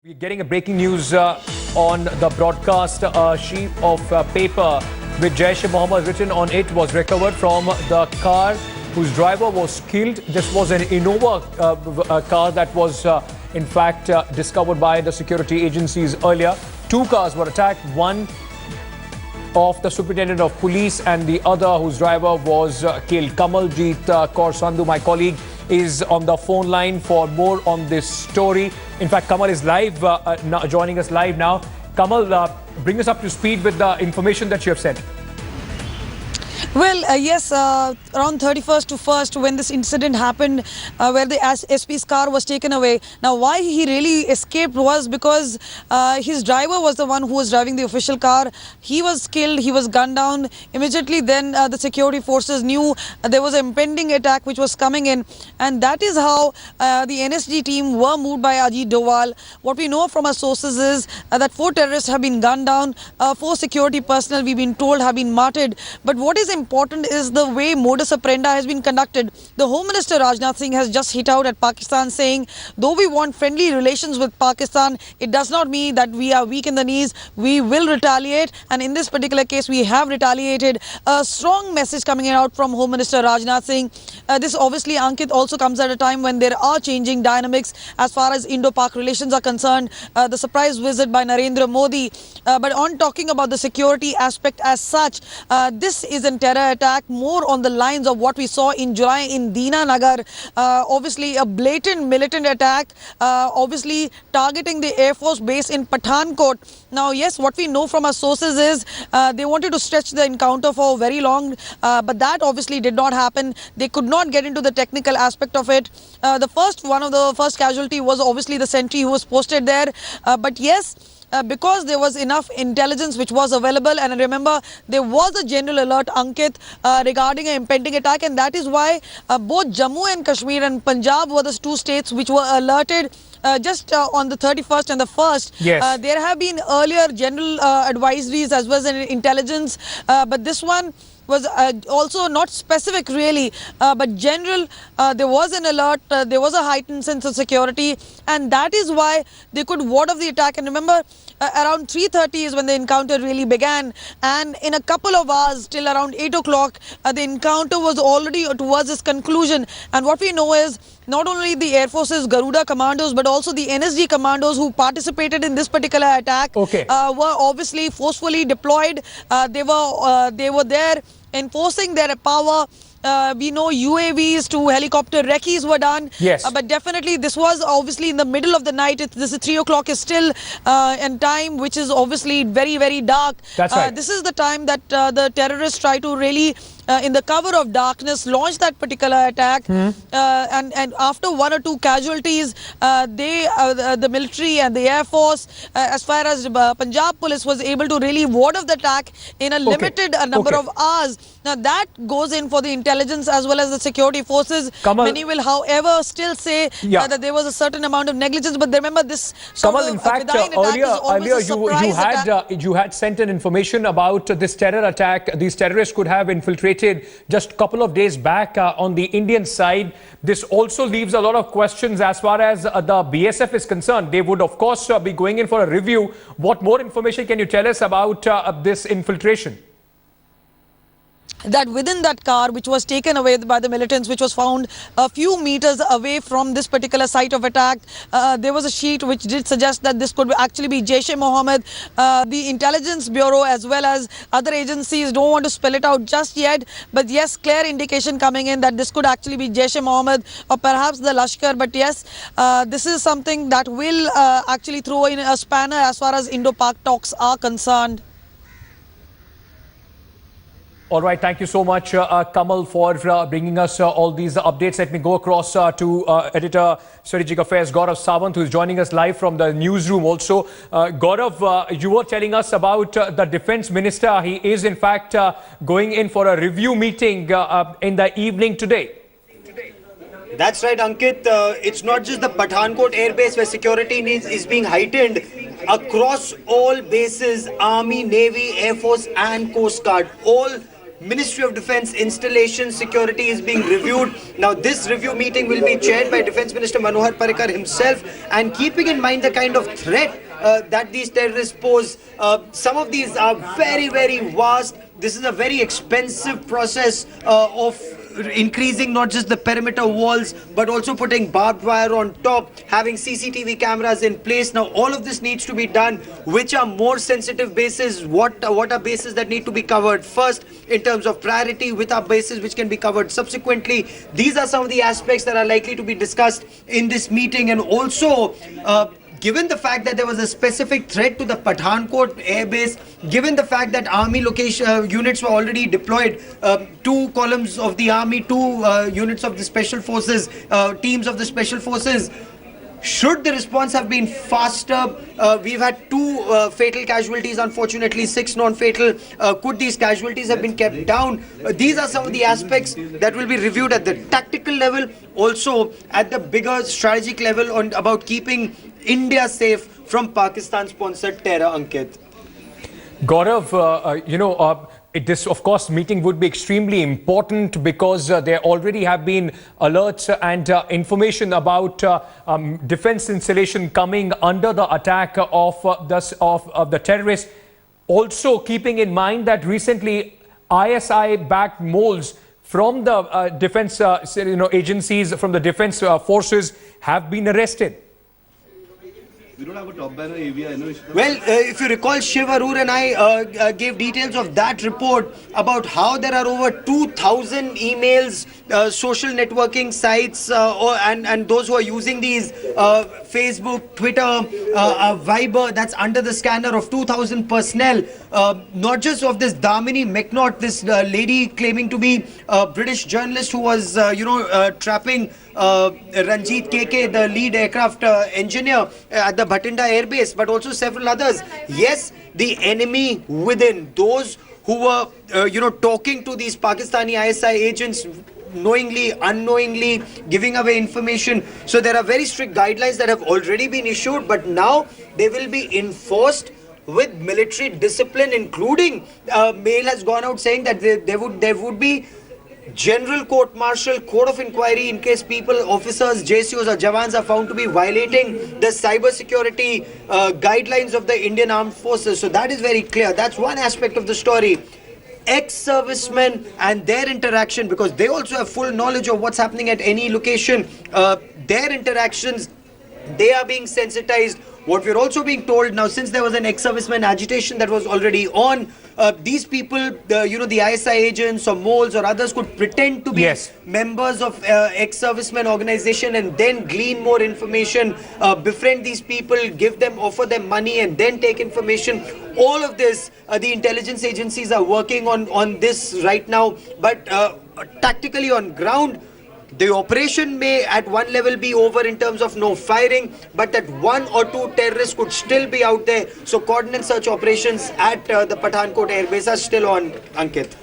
We're getting a breaking news on the broadcast. A sheet of paper with Jaish-e-Mohammed written on it was recovered from the car whose driver was killed. This was an Innova car that was in fact discovered by the security agencies earlier. Two cars were attacked, one of the superintendent of police and the other whose driver was killed. Kamaljeet Kaur Sandhu, my colleague, is on the phone line for more on this story. In fact, Kamal is live, joining us live now. Kamal, bring us up to speed with the information that you have sent. Well, yes, around 31st to 1st when this incident happened where the SP's car was taken away. Now, why he really escaped was because his driver was the one who was driving the official car. He was killed, he was gunned down. Immediately then the security forces knew there was an impending attack which was coming in, and that is how the NSG team were moved by Ajit Doval. What we know from our sources is that 4 terrorists have been gunned down, 4 security personnel we've been told have been martyred. But what is important is the way modus operandi has been conducted. The Home Minister Rajnath Singh has just hit out at Pakistan saying, though we want friendly relations with Pakistan, it does not mean that we are weak in the knees. We will retaliate, and in this particular case we have retaliated. A strong message coming out from Home Minister Rajnath Singh. This obviously, Ankit, also comes at a time when there are changing dynamics as far as Indo-Pak relations are concerned. The surprise visit by Narendra Modi. But on talking about the security aspect as such, this is a terror attack more on the lines of what we saw in July in Dina Nagar. Obviously a blatant militant attack, obviously targeting the Air Force base in Pathankot. Now yes, what we know from our sources is they wanted to stretch the encounter for very long, but that obviously did not happen. They could not get into the technical aspect of it. One of the first casualty was obviously the sentry who was posted there, but yes, because there was enough intelligence which was available, and remember there was a general alert, Ankit, regarding an impending attack, and that is why both Jammu and Kashmir and Punjab were the 2 states which were alerted just on the 31st and the 1st. Yes. There have been earlier general advisories as well as intelligence, but this one was also not specific really, but general. There was an alert, there was a heightened sense of security, and that is why they could ward off the attack. And remember, around 3:30 is when the encounter really began, and in a couple of hours till around 8 o'clock the encounter was already towards its conclusion. And what we know is not only the Air Force's Garuda commandos but also the NSG commandos who participated in this particular attack were obviously forcefully deployed. They were there enforcing their power. We know UAVs to helicopter recce's were done. Yes. But definitely this was obviously in the middle of the night. This is 3 o'clock is still in time, which is obviously very, very dark. That's right. This is the time that the terrorists try to really in the cover of darkness launch that particular attack. And after 1 or 2 casualties, the military and the Air Force, as far as Punjab police, was able to really ward off the attack in a limited number of hours. Now that goes in for the intelligence as well as the security forces. Kamal, many will however still say that there was a certain amount of negligence, but remember this Kamal, in fact, earlier you had sent an information about this terror attack. These terrorists could have infiltrated just a couple of days back on the Indian side. This also leaves a lot of questions as far as the BSF is concerned. They would of course be going in for a review. What more information can you tell us about this infiltration? That within that car which was taken away by the militants, which was found a few meters away from this particular site of attack, there was a sheet which did suggest that this could actually be Jaish-e-Mohammed. The Intelligence Bureau as well as other agencies don't want to spell it out just yet, but yes, clear indication coming in that this could actually be Jaish-e-Mohammed or perhaps the Lashkar. But yes, this is something that will actually throw in a spanner as far as Indo-Pak talks are concerned. All right, thank you so much, Kamal, for bringing us all these updates. Let me go across to Editor Strategic Affairs Gaurav Sawant, who is joining us live from the newsroom also. Gaurav, you were telling us about the Defence Minister. He is in fact going in for a review meeting in the evening today. That's right, Ankit. It's not just the Pathankot Air Base where security is being heightened. Across all bases, Army, Navy, Air Force and Coast Guard, all Ministry of Defence installation security is being reviewed. Now this review meeting will be chaired by Defence Minister Manohar Parrikar himself, and keeping in mind the kind of threat that these terrorists pose. Some of these are very, very vast. This is a very expensive process of increasing not just the perimeter walls but also putting barbed wire on top, having CCTV cameras in place. Now all of this needs to be done. Which are more sensitive bases? What are bases that need to be covered first in terms of priority? With our bases which can be covered subsequently? These are some of the aspects that are likely to be discussed in this meeting. And also given the fact that there was a specific threat to the Pathankot Air Base, given the fact that army location units were already deployed, 2 columns of the army, 2 units of the special forces, teams of the special forces, should the response have been faster? We've had 2 fatal casualties, unfortunately 6 non-fatal. Could these casualties have been kept down? These are some of the aspects that will be reviewed at the tactical level, also at the bigger strategic level on about keeping India safe from Pakistan-sponsored terror, Ankit. Gaurav, this, of course, meeting would be extremely important because there already have been alerts and information about defense installation coming under the attack of the terrorists. Also, keeping in mind that recently ISI-backed moles from the defense agencies, from the defense forces, have been arrested. We don't have a top banner AV, I know. Well, if you recall, Shiv Arur and I gave details of that report about how there are over 2,000 emails, social networking sites, and those who are using these Facebook, Twitter, Viber, that's under the scanner of 2,000 personnel. Not just of this Damini McNaught, this lady claiming to be a British journalist who was, trapping Ranjit KK, the lead aircraft engineer at the Bhatinda Air Base, but also several others. Yes, the enemy within, those who were, talking to these Pakistani ISI agents, knowingly, unknowingly, giving away information. So there are very strict guidelines that have already been issued, but now they will be enforced with military discipline, including Mail has gone out saying that there would be general court-martial, court of inquiry in case people, officers, JCOs or Jawans are found to be violating the cyber security guidelines of the Indian Armed Forces. So that is very clear. That's one aspect of the story. Ex-servicemen and their interaction, because they also have full knowledge of what's happening at any location, their interactions, they are being sensitized. What we're also being told now, since there was an ex-serviceman agitation that was already on, these people, the ISI agents or moles or others could pretend to be members of ex-serviceman organization and then glean more information, befriend these people, offer them money and then take information. All of this, the intelligence agencies are working on this right now, but tactically on ground, the operation may at one level be over in terms of no firing, but that 1 or 2 terrorists could still be out there. So coordinate search operations at the Pathankot Air Base are still on, Ankit.